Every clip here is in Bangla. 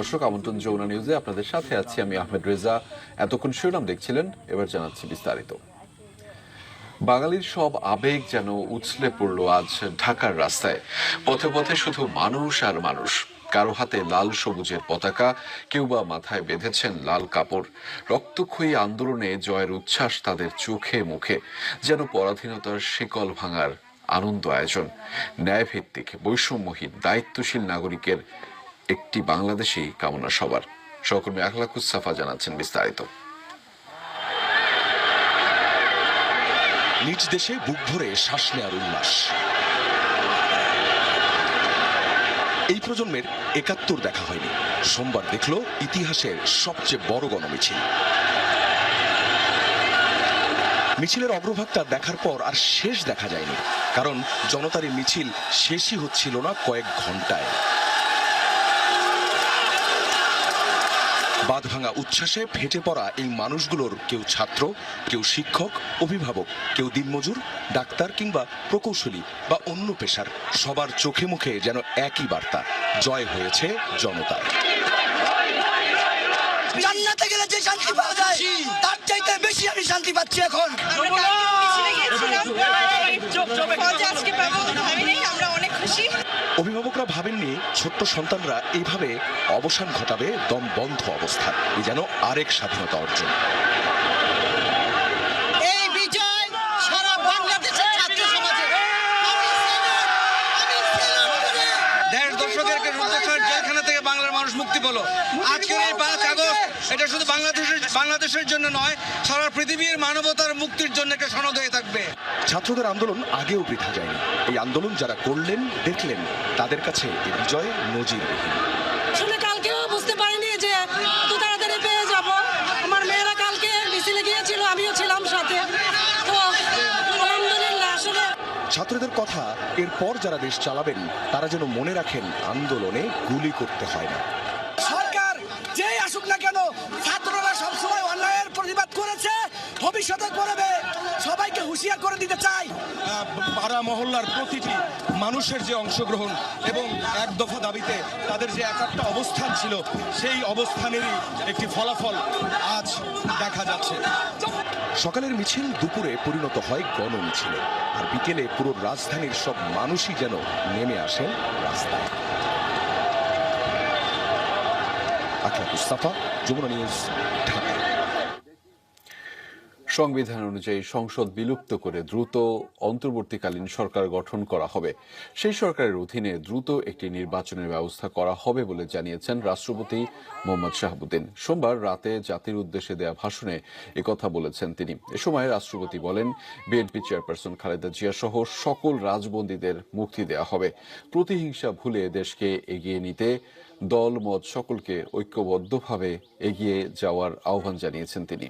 দর্শক, আমন্ত্রণ যমুনা নিউজে আপনাদের সাথে আছি আমি আহমেদ রেজা। এতক্ষণ শিরোনাম দেখছিলেন, এবার জানাচ্ছি বিস্তারিত। বাঙালির সব আবেগ যেন উছলে পড়ল আজ ঢাকার রাস্তায়। পথে পথে শুধু মানুষ আর মানুষ। কারো হাতে লাল সবুজের পতাকা, কেউ বা মাথায় বেঁধেছেন লাল কাপড়। রক্তক্ষয়ী আন্দোলনে জয়ের উচ্ছ্বাস তাদের চোখে মুখে, যেন পরাধীনতার শিকল ভাঙার আনন্দ আয়োজন। ন্যায়ভিত্তিক, বৈষম্যহীন, দায়িত্বশীল নাগরিকের একটি বাংলাদেশই কামনা সবার। সহকর্মী আখলাকুস সাফা জানাচ্ছেন বিস্তারিত। নিজ দেশে বুক ভরে শ্বাস নেওয়ার উল্লাস। এই প্রজন্মের ৭১ দেখা হয়নি। সোমবার দেখল ইতিহাসের সবচেয়ে বড় গণমিছিল। মিছিলের অগ্রভাগটা দেখার পর আর শেষ দেখা যায়নি, কারণ জনতার এই মিছিল শেষই হচ্ছিল না কয়েক ঘন্টায়। বাঁধভাঙা উচ্ছ্বাসে ফেটে পড়া এই মানুষগুলোর কেউ ছাত্র, কেউ শিক্ষক, অভিভাবক, কেউ দিনমজুর, ডাক্তার কিংবা প্রকৌশলী বা অন্য পেশার, সবার চোখে মুখে যেন একই বার্তা: জয় হয়েছে জনতার। জান্নাতে গেলে যে শান্তি পাওয়া যায় তার চাইতে বেশি আমি শান্তি পাচ্ছি এখন। অভিভাবকরা ভাবেননি ছোট্ট সন্তানরা এইভাবে অবসান ঘটাবে দম বন্ধ অবস্থায়। এই যেন আরেক স্বাধীনতা অর্জন। এই বিজয় সারা বাংলাদেশের ছাত্র সমাজে দেড় দশকের জেলখানা থেকে বাংলার মানুষ মুক্তি পেল। আজকের এই ৫ আগস্ট এটা শুধু বাংলাদেশের জন্য নয়, সারা পৃথিবীর মানবতার মুক্তির জন্য একটা সনদ হয়ে থাকবে। ছাত্রদের আন্দোলন আগেও বৃথা যায়নি। এই আন্দোলন যারা করলেন, দেখলেন, তাদের কাছে এই বিজয় নজিরবিহীন। আসলে কালকেও বুঝতে পারিনি যে এত তাড়াতাড়ি পেয়ে যাব। আমার মেয়েরা কালকে মিছিলে গিয়েছিল, আমিও ছিলাম সাথে। তো আলহামদুলিল্লাহ। আসলে ছাত্রদের কথা, এরপর যারা দেশ চালাবেন তারা যেন মনে রাখেন আন্দোলনে গুলি করতে হয় না। সরকার যেই আসুক না কেন, ছাত্ররা সবসময় অন্যায়ের প্রতিবাদ করেছে, ভবিষ্যতে করবে। সবাইকে হুঁশিয়ার করে দিতে চাই, পাড়া মহল্লার প্রতিটি মানুষের যে অংশগ্রহণ এবং এক দফা দাবিতে তাদের যে একটা অবস্থান ছিল, সেই অবস্থানেরই একটি ফলাফল আজ দেখা যাচ্ছে। সকালের মিছিল দুপুরে পরিণত হয় গণমিছিলে, আর বিকেলে পুরো রাজধানীর সব মানুষই যেন নেমে আসেন রাস্তায়। আখলাকুস সাফা, যমুনা নিউজ, ঢাকা। সংবিধান অনুযায়ী সংসদ বিলুপ্ত করে দ্রুত অন্তর্বর্তীকালীন সরকার গঠন করা হবে। সেই সরকারের অধীনে দ্রুত একটি নির্বাচনের ব্যবস্থা করা হবে বলে জানিয়েছেন রাষ্ট্রপতি মোহাম্মদ শাহাবুদ্দিন। সোমবার রাতে জাতির উদ্দেশ্যে দেয়া ভাষণে একথা বলেছেন তিনি। এ সময় রাষ্ট্রপতি বলেন, বিএনপি চেয়ারপারসন খালেদা জিয়া সহ সকল রাজবন্দীদের মুক্তি দেয়া হবে। প্রতিহিংসা ভুলে দেশকে এগিয়ে নিতে দল মত সকলকে ঐক্যবদ্ধভাবে এগিয়ে যাওয়ার আহ্বান জানিয়েছেন তিনি।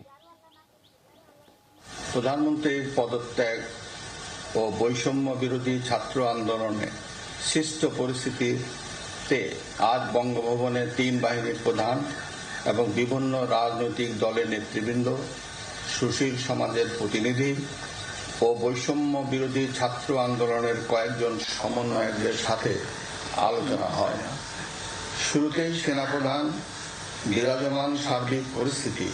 প্রধানমন্ত্রীর পদত্যাগ ও বৈষম্য বিরোধী ছাত্র আন্দোলনে সৃষ্ট পরিস্থিতিতে আজ বঙ্গভবনে ৩ বাহিনীর প্রধান এবং বিভিন্ন রাজনৈতিক দলের নেতৃবৃন্দ, সুশীল সমাজের প্রতিনিধি ও বৈষম্য বিরোধী ছাত্র আন্দোলনের কয়েকজন সমন্বয়কদের সাথে আলোচনা হয়। শুরুতেই সেনাপ্রধান বিরাজমান সার্বিক পরিস্থিতি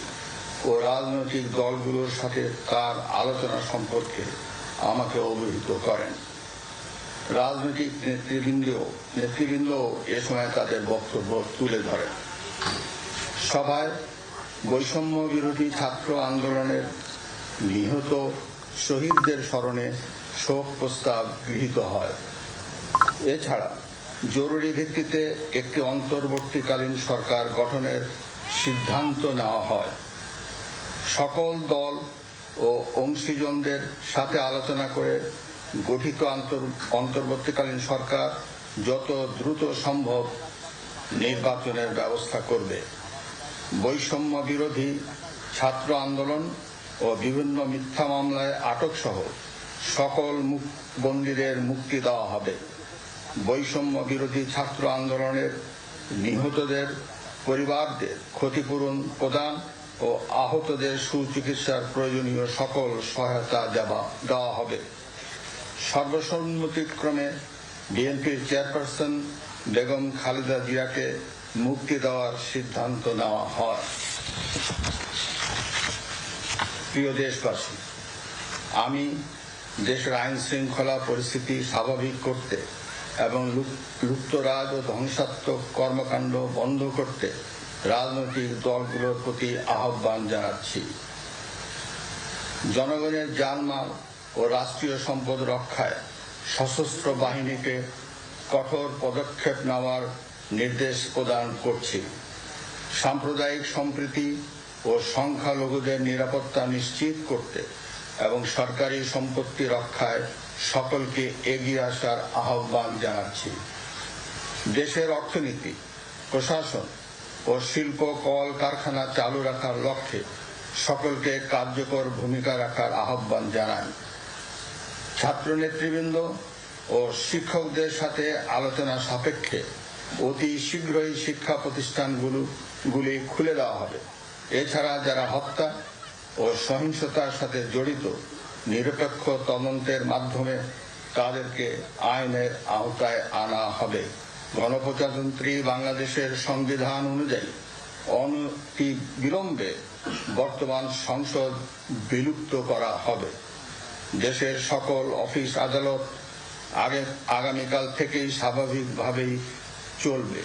ও রাজনৈতিক দলগুলোর সাথে তার আলোচনা সম্পর্কে আমাকে অবহিত করেন। রাজনৈতিক নেতৃবৃন্দ এ সময় তাদের বক্তব্য তুলে ধরেন। সভায় বৈষম্য বিরোধী ছাত্র আন্দোলনের নিহত শহীদদের স্মরণে শোক প্রস্তাব গৃহীত হয়। এছাড়া জরুরি ভিত্তিতে একটি অন্তর্বর্তীকালীন সরকার গঠনের সিদ্ধান্ত নেওয়া হয়। সকল দল ও অংশীজনদের সাথে আলোচনা করে গঠিত অন্তর্বর্তীকালীন সরকার যত দ্রুত সম্ভব নির্বাচনের ব্যবস্থা করবে। বৈষম্য বিরোধী ছাত্র আন্দোলন ও বিভিন্ন মিথ্যা মামলায় আটক সহ সকল বন্দীদের মুক্তি দেওয়া হবে। বৈষম্য বিরোধী ছাত্র আন্দোলনের নিহতদের পরিবারদের ক্ষতিপূরণ প্রদান ও আহতদের সুচিকিৎসার প্রয়োজনীয় সকল সহায়তা দেওয়া হবে। সর্বসম্মতিক্রমে বিএনপির চেয়ারপারসন বেগম খালেদা জিয়াকে মুক্তি দেওয়ার সিদ্ধান্ত নেওয়া হয়। প্রিয় দেশবাসী, আমি দেশের আইন শৃঙ্খলা পরিস্থিতি স্বাভাবিক করতে এবং লুপ্তরাজ ও ধ্বংসাত্মক কর্মকাণ্ড বন্ধ করতে রাজনৈতিক দলগুলোর প্রতি আহ্বান জানাচ্ছি। জনগণের জানমাল ও রাষ্ট্রীয় সম্পদ রক্ষায় সশস্ত্র বাহিনীকে কঠোর পদক্ষেপ নেওয়ার নির্দেশ প্রদান করছি। সাম্প্রদায়িক সম্প্রীতি ও সংখ্যালঘুদের নিরাপত্তা নিশ্চিত করতে এবং সরকারি সম্পত্তি রক্ষায় সকলকে এগিয়ে আসার আহ্বান জানাচ্ছি। দেশের অর্থনীতি, প্রশাসন ও শিল্প কল কারখানা চালু রাখার লক্ষ্যে সকলকে কার্যকর ভূমিকা রাখার আহ্বান জানান। ছাত্র নেতৃবৃন্দ ও শিক্ষকদের সাথে আলোচনা সাপেক্ষে অতি শীঘ্রই শিক্ষা প্রতিষ্ঠানগুলি খুলে দেওয়া হবে। এছাড়া যারা হত্যা ও সহিংসতার সাথে জড়িত নিরপেক্ষ তদন্তের মাধ্যমে তাদেরকে আইনের আওতায় আনা হবে। গণপ্রজাতন্ত্রী বাংলাদেশের সংবিধান অনুযায়ী অনতি বিলম্বে বর্তমান সংসদ বিলুপ্ত করা হবে। দেশের সকল অফিস আদালত আগামীকাল থেকেই স্বাভাবিকভাবেই চলবে।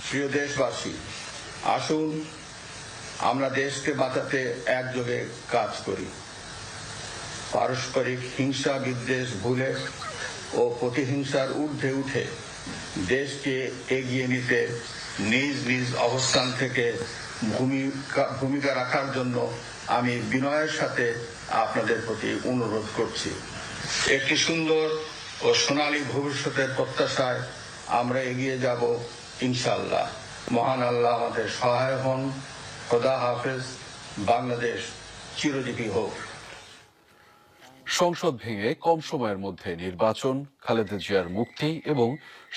প্রিয় দেশবাসী, আসুন আমরা দেশকে বাঁচাতে একযোগে কাজ করি। পারস্পরিক হিংসা বিদ্বেষ ভুলে ও প্রতিহিংসার ঊর্ধ্বে উঠে দেশকে এগিয়ে নিতে নিজ নিজ অবস্থান থেকে ভূমিকা রাখার জন্য আমি বিনয়ের সাথে আপনাদের প্রতি অনুরোধ করছি। একটি সুন্দর ও সোনালী ভবিষ্যতের প্রত্যাশায় আমরা এগিয়ে যাব ইনশাআল্লাহ। মহান আল্লাহ আমাদের সহায় হন। খোদা হাফেজ। বাংলাদেশ চিরজীবী হোক। সংসদ ভেঙে কম সময়ের মধ্যে নির্বাচন, খালেদা জিয়ার মুক্তি এবং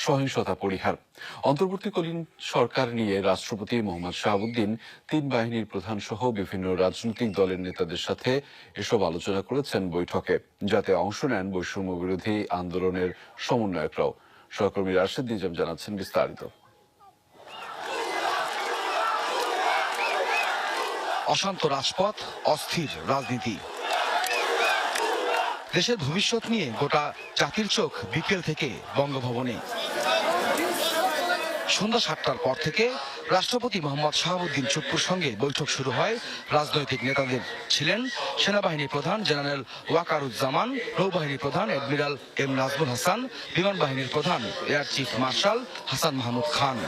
সহিংসতা পরিহার। অন্তর্বর্তীকালীন সরকার নিয়ে রাষ্ট্রপতি মোহাম্মদ শাহাবুদ্দিন তিন বাহিনীর প্রধান সহ বিভিন্ন রাজনৈতিক দলের নেতাদের সাথে এসব আলোচনা করেছেন বৈঠকে, যাতে অংশ নেন বৈষম্য বিরোধী আন্দোলনের সমন্বয়করাও। সহকর্মী রাশেদ নিজাম জানাচ্ছেন বিস্তারিত। অশান্ত রাজপথ, অস্থির রাজনীতি, দেশের ভবিষ্যৎ নিয়ে গোটা জাতির চোখ বিকেল থেকে বঙ্গভবনে। সন্ধ্যা 7টার পর থেকে রাষ্ট্রপতি মোহাম্মদ শাহাবুদ্দিন চুপ্পুর সঙ্গে বৈঠক শুরু হয় রাজনৈতিক নেতাদের। ছিলেন সেনাবাহিনী প্রধান জেনারেল ওয়াকারুজ্জামান, নৌবাহিনী প্রধান অ্যাডমিরাল এম নাজমুল হাসান, বিমান বাহিনীর প্রধান air chief marshal Hasan Mahmud Khan.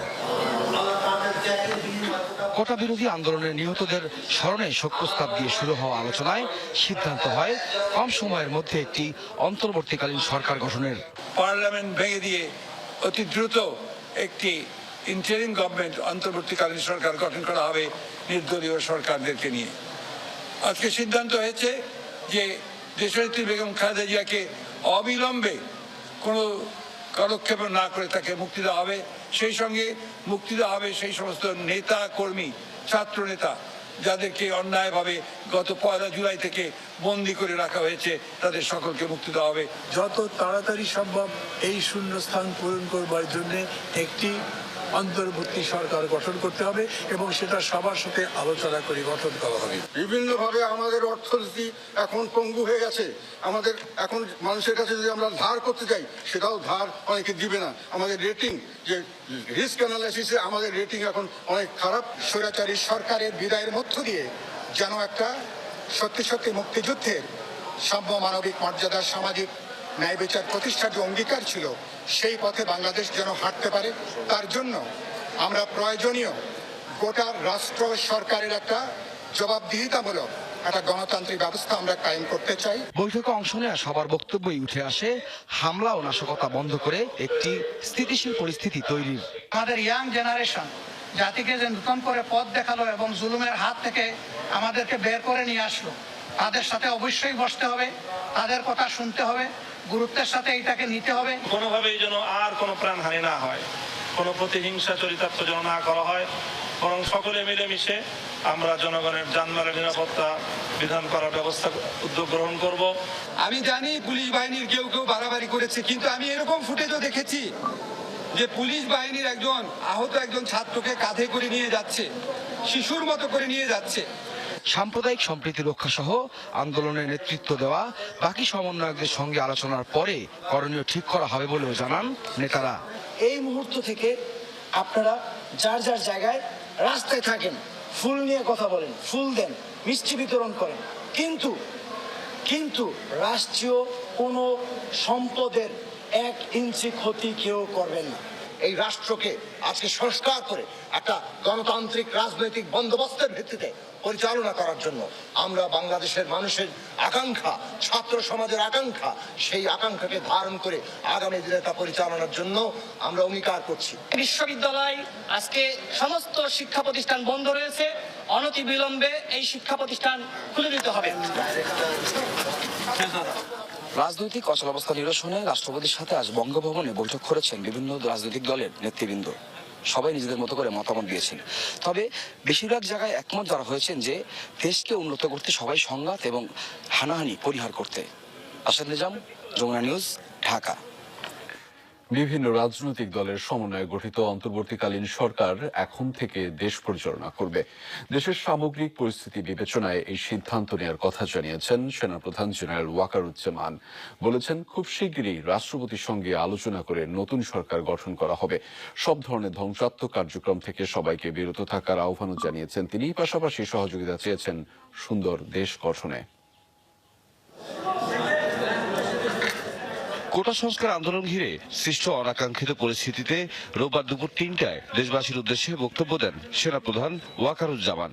Quota বিরোধী আন্দোলনের নিহতদের স্মরণে শোক প্রস্তাব দিয়ে শুরু হওয়া আলোচনায় সিদ্ধান্ত হয় কম সময়ের মধ্যে একটি অন্তর্বর্তীকালীন সরকার গঠনের। পার্লামেন্ট ভেঙে দিয়ে অতি দ্রুত একটি ইন্টারিম গভর্নমেন্ট, অন্তর্বর্তীকালীন সরকার গঠন করা হবে নির্দলীয় সরকারদেরকে নিয়ে। আজকে সিদ্ধান্ত হয়েছে যে দেশনেত্রী বেগম খালেদা জিয়াকে অবিলম্বে কোনো কালক্ষেপ না করে তাকে মুক্তি দেওয়া হবে। সেই সঙ্গে মুক্তি দেওয়া হবে সেই সমস্ত নেতা কর্মী, ছাত্র নেতা যাদেরকে অন্যায়ভাবে গত 1 জুলাই থেকে বন্দী করে রাখা হয়েছে, তাদের সকলকে মুক্তি দেওয়া হবে। যত তাড়াতাড়ি সম্ভব এই শূন্যস্থান পূরণ করবার জন্য একটি অন্তর্বর্তী সরকার গঠন করতে হবে এবং সেটা সবার সাথে আলোচনা করে গঠন করা হবে। বিভিন্নভাবে আমাদের অর্থনীতি এখন পঙ্গু হয়ে গেছে। আমাদের এখন মানুষের কাছে যদি আমরা ধার করতে চাই, সেটাও ধার অনেকে দিবে না। আমাদের রেটিং, যে রিস্ক অ্যানালাইসিসে আমাদের রেটিং এখন অনেক খারাপ। স্বৈরাচারী সরকারের বিদায়ের মধ্য দিয়ে যেন একটা সত্যি সত্যি মুক্তিযুদ্ধের সাম্য, মানবিক মর্যাদা, সামাজিক ন্যায় বিচার প্রতিষ্ঠার যে অঙ্গীকার ছিল, সেই পথে বাংলাদেশ যেন হাঁটতে পারে, তার জন্য আমরা প্রয়োজনীয় গোটা রাষ্ট্র সরকারের একটা জবাবদিহিতামূলক একটা গণতান্ত্রিক ব্যবস্থা আমরা কায়েম করতে চাই। বৈঠকে অংশ নেওয়া সবার বক্তব্যই উঠে আসে হামলা ও নাশকতা বন্ধ করে একটি স্থিতিশীল পরিস্থিতি তৈরির। আমাদের ইয়াং জেনারেশন জাতিকে যে নতুন করে পথ দেখালো এবং জুলুমের হাত থেকে আমাদেরকে বের করে নিয়ে আসলো, তাদের সাথে অবশ্যই বসতে হবে, তাদের কথা শুনতে হবে, গুরুত্বের সাথে এটাকে নিতে হবে। কোনোভাবেই যেন আর কোনো প্রাণহানি না হয়, কোনো প্রতিহিংসা চরিতার্থ যেন না করা হয়, বরং সকলে মিলেমিশে আমরা জনগণের জানমালের নিরাপত্তা বিধান করার ব্যবস্থা উদ্যোগ গ্রহণ করব। আমি জানি পুলিশ বাহিনীর কেউ কেউ বাড়াবাড়ি করেছে, কিন্তু আমি এরকম ফুটেজও দেখেছি যে পুলিশ বাহিনীর আহত একজন ছাত্রকে কাঁধে করে নিয়ে যাচ্ছে, শিশুর মতো করে নিয়ে যাচ্ছে। সাম্প্রদায়িক সম্প্রীতি রক্ষা সহ আন্দোলনের নেতৃত্ব দেওয়া বাকি সমন্বয়কদের সঙ্গে আলোচনার পরে করণীয় ঠিক করা হবে বলেও জানান নেতারা। এই মুহূর্ত থেকে আপনারা যার যার জায়গায় রাস্তায় থাকেন, ফুল নিয়ে কথা বলেন, ফুল দেন, মিষ্টি বিতরণ করেন, কিন্তু রাষ্ট্রীয় কোনো সম্পদের 1 ইঞ্চি ক্ষতি কেউ করবেন না। এই রাষ্ট্রকে আজকে সংস্কার করে একটা গণতান্ত্রিক রাজনৈতিক বন্দোবস্তের ভিত্তিতে পরিচালনা করার জন্য আমরা বাংলাদেশের মানুষের আকাঙ্ক্ষা, ছাত্র সমাজের আকাঙ্ক্ষা, সেই আকাঙ্ক্ষাকে ধারণ করে আগামী দিনে তা পরিচালনার জন্য আমরা অঙ্গীকার করছি। বিশ্ববিদ্যালয় আজকে সমস্ত শিক্ষা প্রতিষ্ঠান বন্ধ রয়েছে, অনতিবিলম্বে এই শিক্ষা প্রতিষ্ঠান খুলে দিতে হবে। রাজনৈতিক অচলাবস্থা নিরসনে রাষ্ট্রপতির সাথে আজ বঙ্গভবনে বৈঠক করেছেন বিভিন্ন রাজনৈতিক দলের নেতৃবৃন্দ। সবাই নিজেদের মতো করে মতামত দিয়েছেন, তবে বেশিরভাগ জায়গায় একমত যারা হয়েছেন যে দেশকে উন্নত করতে সবাই সংঘাত এবং হানাহানি পরিহার করতে। আসাদ নিজাম, যমুনা নিউজ, ঢাকা। বিভিন্ন রাজনৈতিক দলের সমন্বয়ে গঠিত অন্তর্বর্তীকালীন সরকার এখন থেকে দেশ পরিচালনা করবে। দেশের সামগ্রিক পরিস্থিতি বিবেচনায় এই সিদ্ধান্ত নেওয়ার কথা জানিয়েছেন সেনাপ্রধান জেনারেল ওয়াকারুজ্জামান। বলেছেন, খুব শিগগিরই রাষ্ট্রপতির সঙ্গে আলোচনা করে নতুন সরকার গঠন করা হবে। সব ধরনের ধ্বংসাত্মক কার্যক্রম থেকে সবাইকে বিরত থাকার আহ্বানও জানিয়েছেন তিনি। পাশাপাশি সহযোগিতা চেয়েছেন সুন্দর দেশ গঠনে। কোটা সংস্কার আন্দোলন ঘিরে সৃষ্ট অনাকাঙ্ক্ষিত পরিস্থিতিতে রোববার দুপুর 3টায় দেশবাসীর উদ্দেশ্যে বক্তব্য দেন সেনাপ্রধান ওয়াকারুজ্জামান।